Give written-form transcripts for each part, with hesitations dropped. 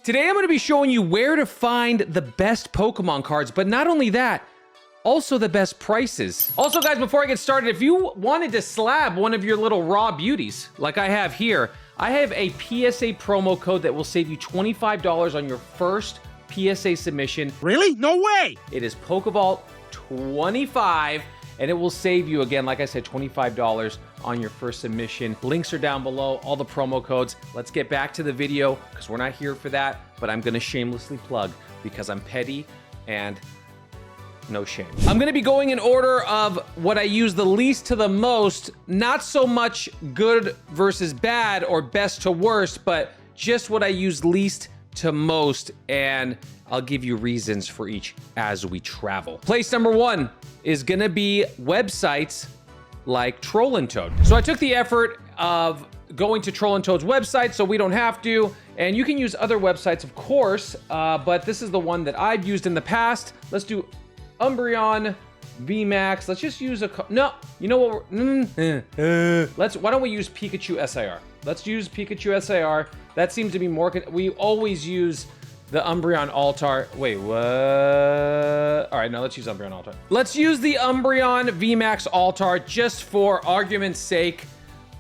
Today I'm going to be showing you where to find the best Pokemon cards, but not only that, also the best prices. Also guys, before I get started, if you wanted to slab one of your little raw beauties, like I have here, I have a PSA promo code that will save you $25 on your first PSA submission. Really? No way! It is Pokevault 25, and it will save you, again, like I said, $25 on your first submission. Links are down below, all the promo codes. Let's get back to the video, because we're not here for that, but I'm gonna shamelessly plug, because I'm petty and no shame. I'm gonna be going in order of what I use the least to the most, not so much good versus bad or best to worst, but just what I use least to most, and I'll give you reasons for each as we travel. Place number one is gonna be websites like Troll and Toad. So I took the effort of going to Troll and Toad's website so we don't have to, and you can use other websites, of course, but this is the one that I've used in the past. Let's do Umbreon VMAX. Let's just use no, you know what? Why don't we use Pikachu SIR? Let's use Pikachu SIR. That seems to be more, we always use the Umbreon Altar. Wait, what? All right, now let's use Umbreon Altar. Let's use the Umbreon VMAX Altar just for argument's sake.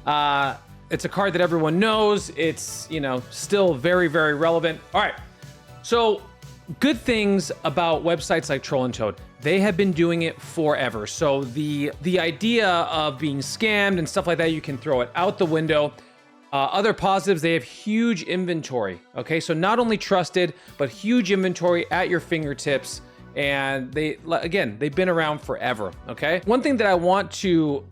It's a card that everyone knows. It's, you know, still very, very relevant. All right, so good things about websites like Troll and Toad. They have been doing it forever. So the idea of being scammed and stuff like that, you can throw it out the window. Other positives, they have huge inventory. Okay, so not only trusted, but huge inventory at your fingertips. And they've been around forever. Okay, one thing that I want to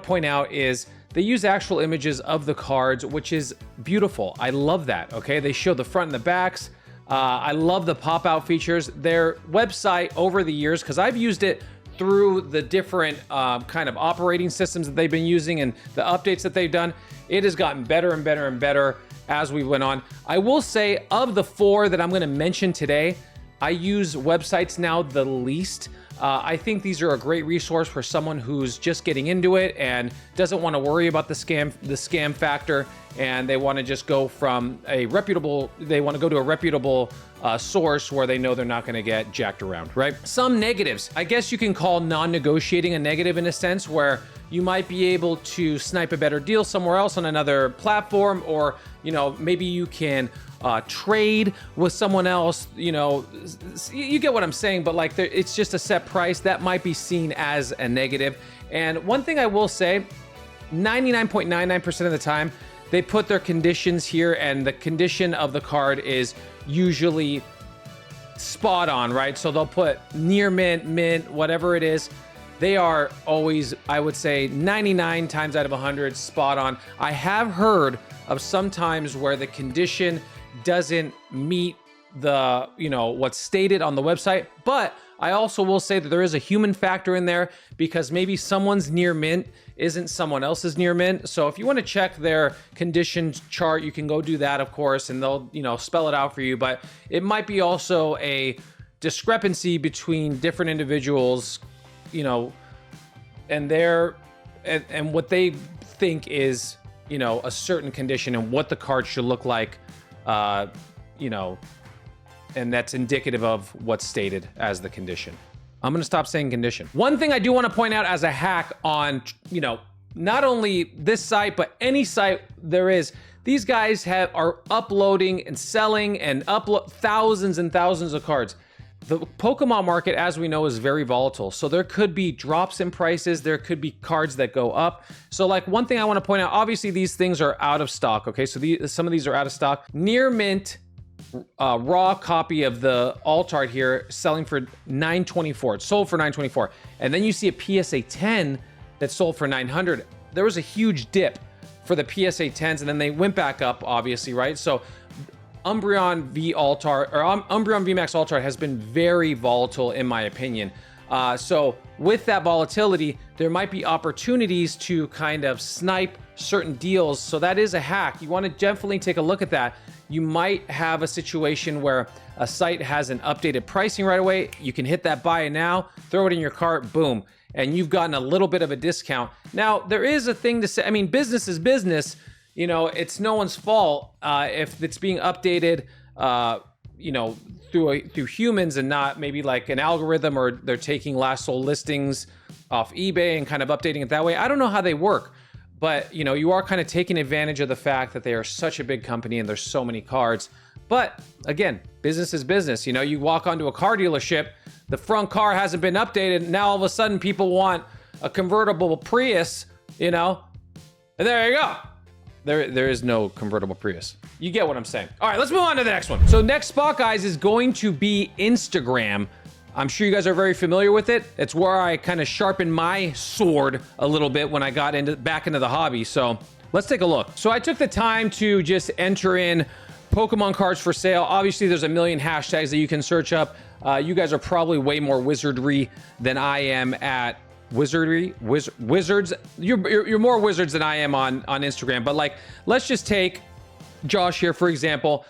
point out is they use actual images of the cards, which is beautiful. I love that. Okay, they show the front and the backs. I love the pop-out features. Their website over the years, because I've used it through the different kind of operating systems that they've been using and the updates that they've done, it has gotten better and better and better as we went on. I will say, of the four that I'm gonna mention today, I use websites now the least. I think these are a great resource for someone who's just getting into it and doesn't want to worry about the scam factor, and they want to just go from a reputable, they want to go to a reputable source where they know they're not going to get jacked around, right? Some negatives, I guess you can call non-negotiating a negative in a sense, where you might be able to snipe a better deal somewhere else on another platform, or, you know, maybe you can trade with someone else, you know, you get what I'm saying, but like it's just a set price that might be seen as a negative. And one thing I will say, 99.99% of the time, they put their conditions here, and the condition of the card is usually spot on, right? So they'll put near mint, mint, whatever it is. They are always, I would say, 99 times out of 100 spot on. I have heard of some times where the condition doesn't meet the, you know, what's stated on the website, but I also will say that there is a human factor in there, because maybe someone's near mint isn't someone else's near mint. So if you want to check their conditions chart, you can go do that, of course, and they'll, you know, spell it out for you. But it might be also a discrepancy between different individuals, you know, and and what they think is, you know, a certain condition and what the card should look like, you know, and that's indicative of what's stated as the condition. I'm gonna stop saying condition. One thing I do want to point out as a hack on, you know, not only this site, but any site there is, these guys are uploading and selling and upload thousands and thousands of cards. The Pokemon market, as we know, is very volatile. So there could be drops in prices. There could be cards that go up. So like one thing I want to point out, obviously these things are out of stock. Okay, so some of these are out of stock. Near mint raw copy of the Altart here selling for $924. It sold for $924. And then you see a PSA 10 that sold for $900. There was a huge dip for the PSA 10s, and then they went back up, obviously, right? So Umbreon VMAX Altart has been very volatile, in my opinion. So with that volatility, there might be opportunities to kind of snipe certain deals. So that is a hack. You want to definitely take a look at that. You might have a situation where a site has an updated pricing right away. You can hit that buy now, throw it in your cart, boom, and you've gotten a little bit of a discount. Now, there is a thing to say, I mean, business is business. you know, it's no one's fault if it's being updated, you know, through humans and not maybe like an algorithm, or they're taking last sold listings off eBay and kind of updating it that way. I don't know how they work, but you know, you are kind of taking advantage of the fact that they are such a big company and there's so many cards. But again, business is business. You know, you walk onto a car dealership, the front car hasn't been updated, and now all of a sudden people want a convertible Prius, you know, and there you go. There is no convertible Prius. You get what I'm saying. All right, let's move on to the next one. So next spot, guys, is going to be Instagram. I'm sure you guys are very familiar with it. It's where I kind of sharpened my sword a little bit when I got back into the hobby. So let's take a look. So I took the time to just enter in Pokemon cards for sale. Obviously, there's a million hashtags that you can search up. You guys are probably way more wizardry than I am at wizards. You're more wizards than I am on Instagram. But like, let's just take Josh here, for example.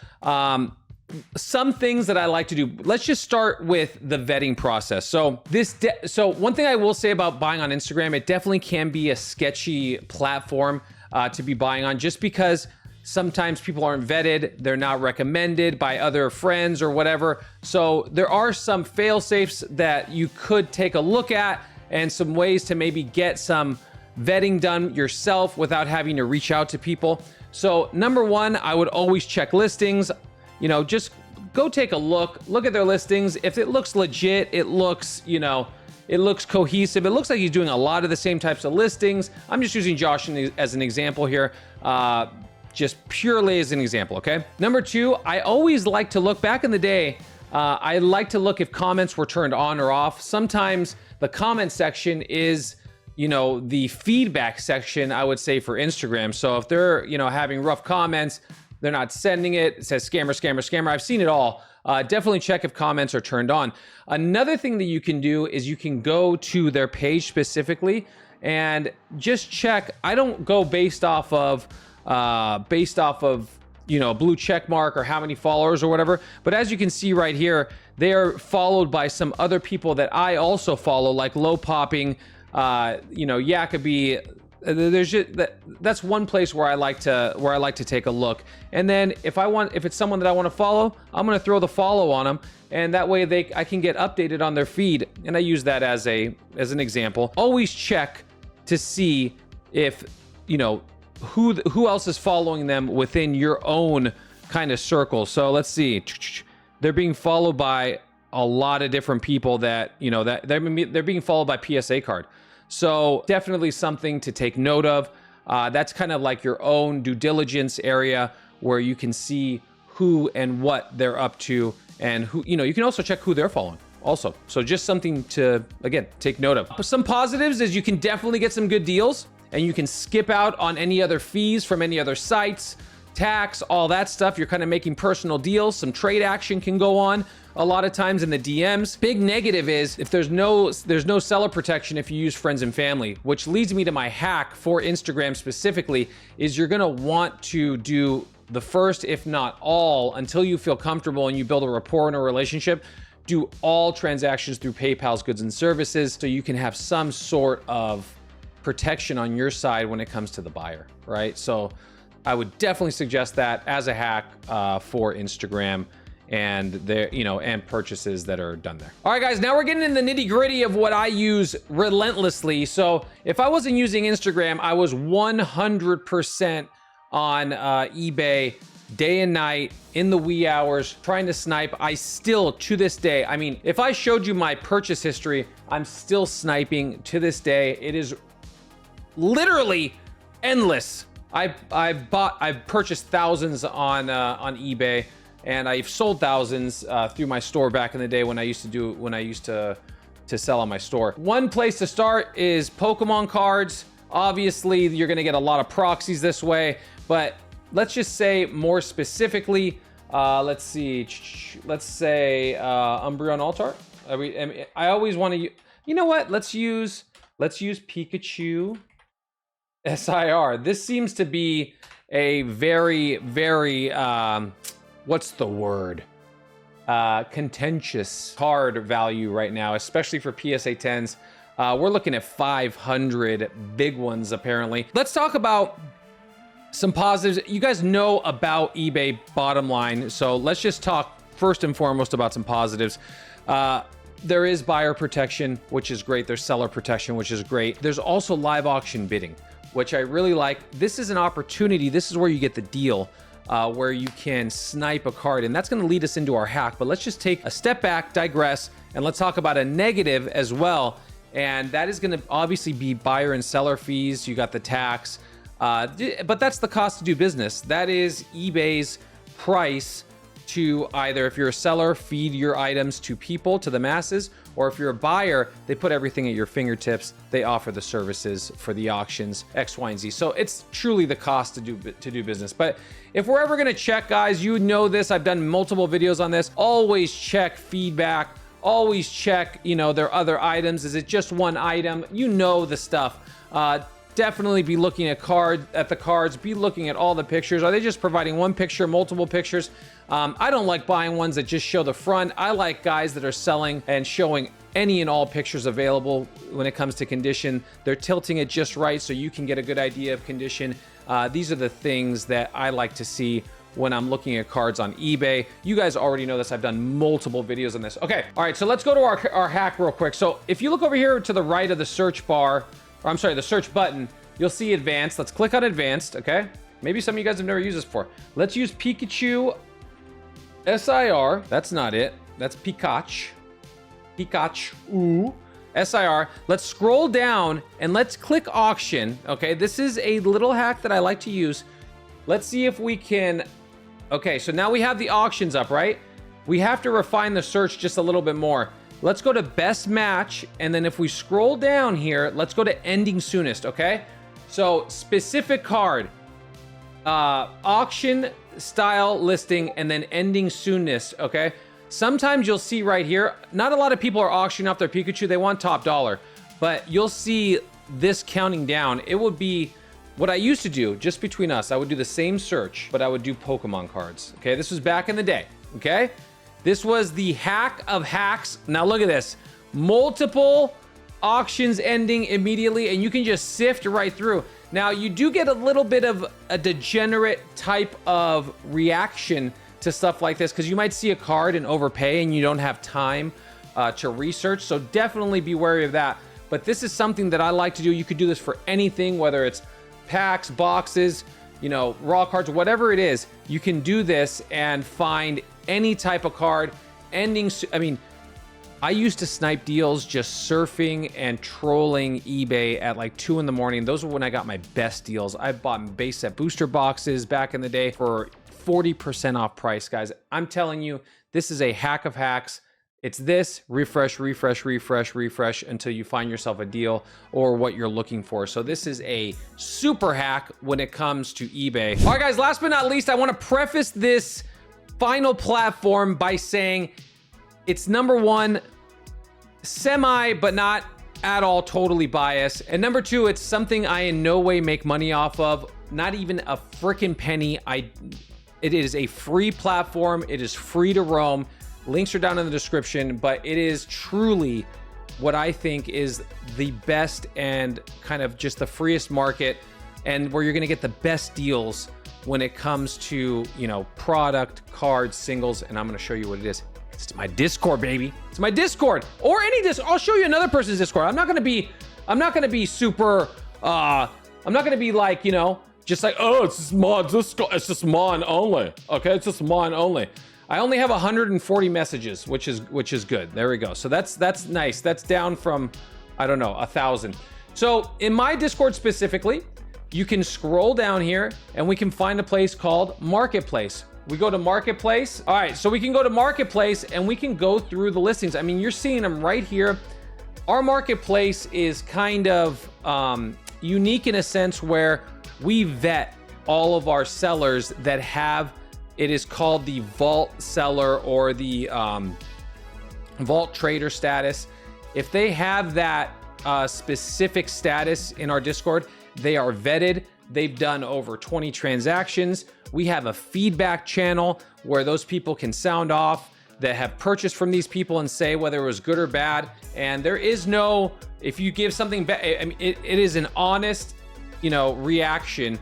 Some things that I like to do. Let's just start with the vetting process. So so one thing I will say about buying on Instagram, it definitely can be a sketchy platform to be buying on, just because sometimes people aren't vetted, they're not recommended by other friends or whatever. So there are some fail safes that you could take a look at, and some ways to maybe get some vetting done yourself without having to reach out to people. So number one, I would always check listings. You know, just go take a look at their listings. If it looks legit, it looks, you know, it looks cohesive. It looks like he's doing a lot of the same types of listings. I'm just using Josh as an example here. Just purely as an example, okay? Number two, I always like to look back in the day. I like to look if comments were turned on or off. Sometimes the comment section is, you know, the feedback section, I would say, for Instagram. So if they're, you know, having rough comments, they're not sending it. It says scammer, scammer, scammer. I've seen it all. Definitely check if comments are turned on. Another thing that you can do is you can go to their page specifically and just check. I don't go based off of, you know, blue check mark or how many followers or whatever. But as you can see right here, they are followed by some other people that I also follow, like Low Popping, you know, Yacobi. There's just that's one place where I like to take a look. And then if it's someone that I want to follow, I'm going to throw the follow on them, and that way I can get updated on their feed. And I use that as an example. Always check to see if, you know, who else is following them within your own kind of circle. So let's see, they're being followed by a lot of different people that, you know, that they're being followed by PSA card. So definitely something to take note of. That's kind of like your own due diligence area where you can see who and what they're up to, and who, you know, you can also check who they're following also. So just something to, again, take note of. Some positives is you can definitely get some good deals, and you can skip out on any other fees from any other sites, tax, all that stuff. You're kind of making personal deals. Some trade action can go on a lot of times in the DMs. Big negative is if there's no seller protection if you use friends and family, which leads me to my hack for Instagram specifically, is you're gonna want to do the first, if not all, until you feel comfortable and you build a rapport and a relationship, do all transactions through PayPal's goods and services, so you can have some sort of protection on your side when it comes to the buyer, right? So I would definitely suggest that as a hack for Instagram and their, you know, and purchases that are done there. All right, guys, now we're getting in the nitty gritty of what I use relentlessly. So if I wasn't using Instagram, I was 100% on eBay day and night in the wee hours trying to snipe. I still, to this day, I mean, if I showed you my purchase history, I'm still sniping to this day. It is literally endless. I've purchased thousands on eBay, and I've sold thousands through my store back in the day when I used to sell on my store. One place to start is Pokemon cards. Obviously, you're gonna get a lot of proxies this way, but let's just say more specifically, let's see, let's say Umbreon Altar. I always want to, you know what? Let's use Pikachu SIR. This seems to be a very, very, what's the word? Contentious card value right now, especially for PSA 10s. We're looking at 500 big ones, apparently. Let's talk about some positives. You guys know about eBay bottom line, so let's just talk first and foremost about some positives. There is buyer protection, which is great. There's seller protection, which is great. There's also live auction bidding, which I really like. This is an opportunity. This is where you get the deal, where you can snipe a card, and that's going to lead us into our hack. But let's just take a step back, digress, and let's talk about a negative as well. And that is going to obviously be buyer and seller fees. You got the tax, but that's the cost to do business. That is eBay's price to either, if you're a seller, feed your items to people, to the masses, or if you're a buyer, they put everything at your fingertips. They offer the services for the auctions, X, Y, and Z. So it's truly the cost to do business. But if we're ever gonna check, guys, you know this, I've done multiple videos on this, always check feedback, always check, their other items. Is it just one item? You know the stuff. Definitely be looking at the cards, be looking at all the pictures. Are they just providing one picture, multiple pictures? I don't like buying ones that just show the front. I like guys that are selling and showing any and all pictures available when it comes to condition. They're tilting it just right so you can get a good idea of condition. These are the things that I like to see when I'm looking at cards on eBay. You guys already know this. I've done multiple videos on this. Okay, all right, so let's go to our hack real quick. So if you look over here to the right of the search bar, or I'm sorry, the search button, you'll see advanced. Let's click on advanced, okay? Maybe some of you guys have never used this before. Let's use Pikachu SIR. That's not it. That's Pikachu. Pikachu SIR. Let's scroll down and let's click auction, okay? This is a little hack that I like to use. Let's see if we can, okay, so now we have the auctions up, right? We have to refine the search just a little bit more. Let's go to best match, and then if we scroll down here, let's go to ending soonest, okay? So specific card, auction style listing, and then ending soonest, okay? Sometimes you'll see right here, not a lot of people are auctioning off their Pikachu, they want top dollar, but you'll see this counting down. It would be what I used to do, just between us. I would do the same search, but I would do Pokemon cards, okay? This was back in the day, okay? This was the hack of hacks. Now look at this. Multiple auctions ending immediately, and you can just sift right through. Now you do get a little bit of a degenerate type of reaction to stuff like this, because you might see a card and overpay and you don't have time to research. So definitely be wary of that. But this is something that I like to do. You could do this for anything, whether it's packs, boxes, raw cards, whatever it is. You can do this and find any type of card ending. I mean, I used to snipe deals just surfing and trolling eBay at like 2 in the morning. Those were when I got my best deals. I bought base set booster boxes back in the day for 40% off price, guys. I'm telling you, this is a hack of hacks. It's this, refresh, refresh, refresh, refresh until you find yourself a deal or what you're looking for. So this is a super hack when it comes to eBay. All right, guys, last but not least, I want to preface this final platform by saying it's number one, semi, but not at all totally biased. And number two, it's something I in no way make money off of, not even a freaking penny. It is a free platform. It is free to roam. Links are down in the description, but it is truly what I think is the best and kind of just the freest market, and where you're gonna get the best deals when it comes to, product, cards, singles, and I'm gonna show you what it is. It's my Discord, baby. It's my Discord, or any Discord. I'll show you another person's Discord. I'm not gonna be super, I'm not gonna be like, just like, oh, it's just mod, it's just mine only. Okay, it's just mine only. I only have 140 messages, which is good. There we go. So that's nice. That's down from, I don't know, 1,000. So in my Discord specifically, you can scroll down here and we can find a place called Marketplace. We go to Marketplace. All right, so we can go to Marketplace and we can go through the listings. I mean, you're seeing them right here. Our Marketplace is kind of unique in a sense where we vet all of our sellers that have, it is called the vault seller or the vault trader status. If they have that specific status in our Discord, they are vetted. They've done over 20 transactions. We have a feedback channel where those people can sound off that have purchased from these people and say whether it was good or bad. And there is no, if you give something back, I mean, it is an honest, reaction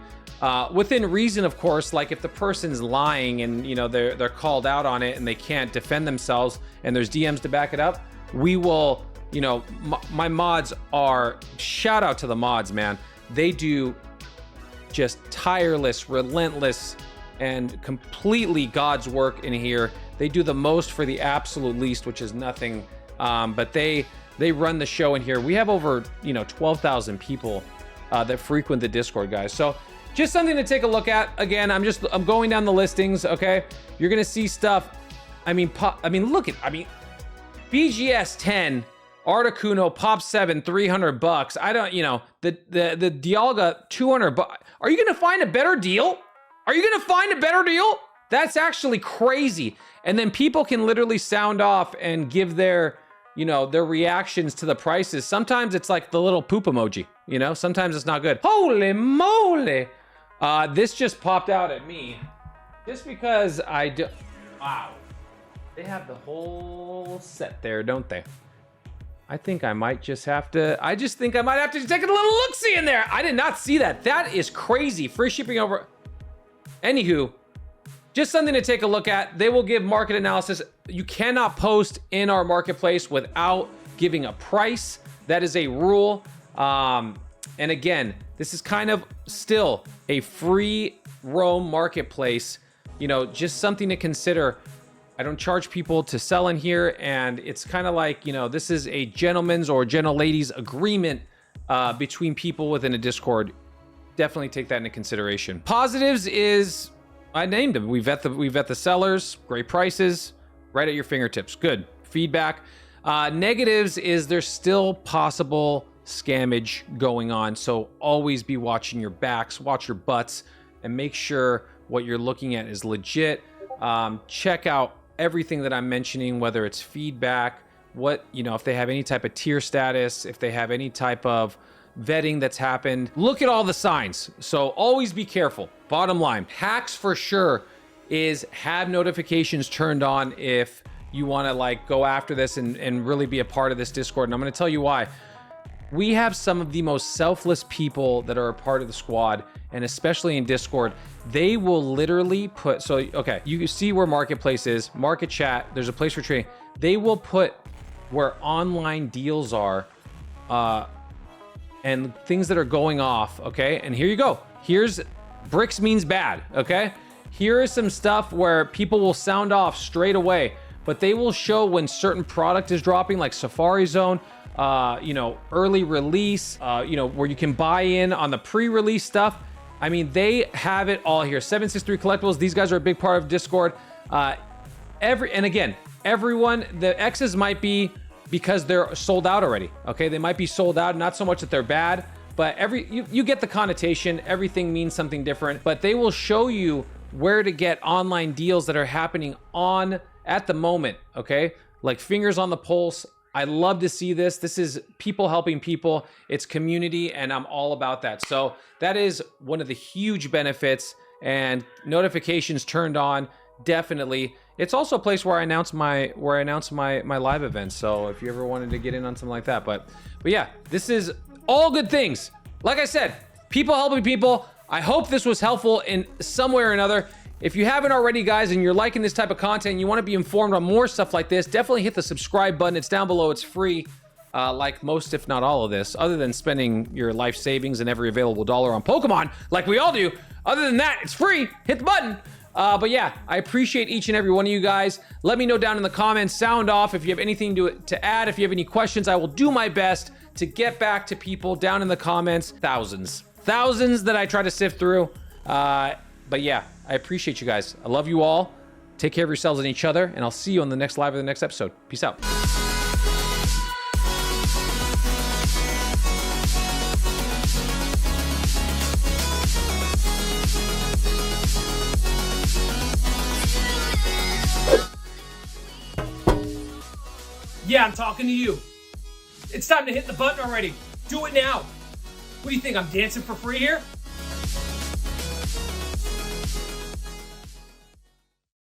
within reason, of course. Like if the person's lying and you know they're called out on it and they can't defend themselves and there's DMs to back it up, we will, you know, my mods are, shout out to the mods, man. They do just tireless, relentless, and completely God's work in here. They do the most for the absolute least, which is nothing. But they run the show in here. We have over, you know, 12,000 people that frequent the Discord, guys. So just something to take a look at. Again, I'm going down the listings. Okay, you're gonna see stuff. I mean, BGS 10, Articuno, Pop 7, $300. I don't, you know, the Dialga, $200. Are you gonna find a better deal? Are you gonna find a better deal? That's actually crazy. And then people can literally sound off and give their, you know, their reactions to the prices. Sometimes it's like the little poop emoji, you know, sometimes it's not good. Holy moly. This just popped out at me just because wow. They have the whole set there, don't they? I think I might just have to, take a little look-see in there. I did not see that. That is crazy. Free shipping over. Anywho, just something to take a look at. They will give market analysis. You cannot post in our marketplace without giving a price. That is a rule. And again, this is kind of still a free roam marketplace. You know, just something to consider. I don't charge people to sell in here, and it's kind of like, you know, this is a gentleman's or gentle ladies agreement between people within a Discord. Definitely take that into consideration. Positives is, I named them. We vet the sellers, great prices, right at your fingertips. Good feedback. Negatives is there's still possible scammage going on, so always be watching your backs, watch your butts, and make sure what you're looking at is legit. Check out everything that I'm mentioning, whether it's feedback, what, you know, if they have any type of tier status, if they have any type of vetting that's happened. Look at all the signs. So always be careful. Bottom line, hacks for sure is have notifications turned on if you want to like go after this and really be a part of this Discord. And I'm going to tell you why. We have some of the most selfless people that are a part of the squad, and especially in Discord, they will literally put, so, okay, you see where Marketplace is, Market Chat, there's a place for trading. They will put where online deals are and things that are going off, okay? And here you go. Here's bricks means bad, okay? Here is some stuff where people will sound off straight away, but they will show when certain product is dropping, like Safari Zone, you know, early release, you know, where you can buy in on the pre-release stuff. I mean, they have it all here. 763 Collectibles, these guys are a big part of Discord. And again, everyone, the X's might be because they're sold out already, okay? They might be sold out, not so much that they're bad, but you get the connotation. Everything means something different, but they will show you where to get online deals that are happening at the moment, okay? Like fingers on the pulse. I love to see this. This is people helping people. It's community, and I'm all about that. So that is one of the huge benefits, and notifications turned on, definitely. It's also a place where I announce my live events. So if you ever wanted to get in on something like that, but yeah, this is all good things. Like I said, people helping people. I hope this was helpful in some way or another. If you haven't already, guys, and you're liking this type of content and you want to be informed on more stuff like this, definitely hit the subscribe button. It's down below. It's free, like most, if not all of this, other than spending your life savings and every available dollar on Pokemon, like we all do. Other than that, it's free. Hit the button. But yeah, I appreciate each and every one of you guys. Let me know down in the comments, sound off, if you have anything to add. If you have any questions, I will do my best to get back to people down in the comments. Thousands that I try to sift through. But yeah, I appreciate you guys. I love you all. Take care of yourselves and each other, and I'll see you on the next live or the next episode. Peace out. Yeah, I'm talking to you. It's time to hit the button already. Do it now. What do you think, I'm dancing for free here?